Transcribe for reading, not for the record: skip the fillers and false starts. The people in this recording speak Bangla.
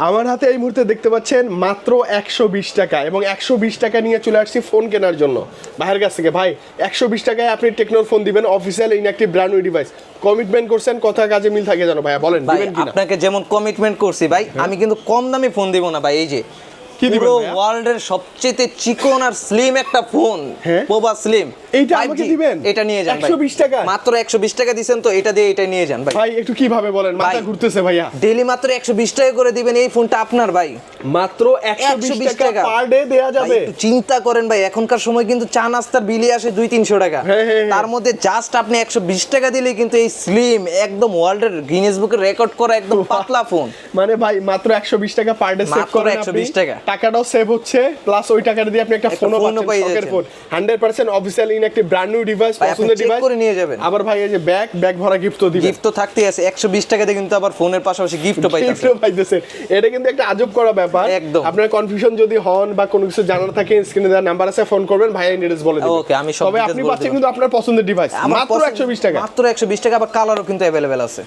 আমার হাতে এই মুহূর্তে দেখতে পাচ্ছেন মাত্র 120 টাকা, এবং 120 টাকা নিয়ে চলে আসছি ফোন কেনার জন্য ভাইয়ের কাছ থেকে। ভাই 120 টাকায় আপনি টেকনোর ফোন দিবেন, official inactive brand new device. Commitment করছেন, কথা কাজে মিল থাকে জানো ভাইয়া, বলেন ভাই দিবেন কিনা? আপনাকে যেমন কমিটমেন্ট করছি ভাই, আমি কিন্তু কম দামে ফোন দিব না ভাই। এই যে পুরো ওয়ার্ল্ডের সবচেয়ে চিকন আর স্লিম একটা ফোন, পোভা স্লিম, এইটা আমাকে দিবেন? এটা নিয়ে যান ভাই 120 টাকা, মাত্র 120 টাকা দিবেন তো এটা দিয়ে এটা নিয়ে যান ভাই। ভাই একটু কিভাবে বলেন, মাথা ঘুরতেছে ভাইয়া। ডেইলি মাত্র 120 টাকা করে দিবেন, এই ফোনটা আপনার ভাই। মাত্র 120 টাকা পার ডে দেয়া যাবে। একটু চিন্তা করেন ভাই, এখনকার সময় কিন্তু চা নাস্তার বিলি আসে 200-300 টাকা, তার মধ্যে জাস্ট আপনি 120 টাকা দিলে কিন্তু এই স্লিম একদম ওয়ার্ল্ডের গিনেস বুকে রেকর্ড করা একদম পাতলা ফোন। মানে ভাই মাত্র 120 টাকা পার ডে সেভ করেন আপনি, 120 টাকা টাকাটাও সেভ হচ্ছে, প্লাস ওই টাকাটা দিয়ে আপনি একটা ফোনও পাচ্ছেন, শখের phone 100% official inactive brand new device, পছন্দের ডিভাইস করে নিয়ে যাবেন। আবার ভাই এই যে ব্যাগ ভরা গিফট তো দিবেন, গিফট তো থাকতেই আছে। 120 টাকাতে কিন্তু আবার ফোনের পাশাপাশি গিফটও পাইতেছেন। এটা কিন্তু একটা আজব করা ব্যাপার। একদম। আপনার কনফিউশন যদি হন বা কোনো কিছু জানার থাকে, স্ক্রিনে দেওয়া নাম্বার আছে, ফোন করবেন, ভাই ডিটেইলস বলে দিবেন। ওকে, আমি সব তবে আপনি পাচ্ছেন কিন্তু আপনার পছন্দের ডিভাইস মাত্র 120 টাকা। মাত্র 120 টাকা, আবার কালারও কিন্তু अवेलेबल আছে।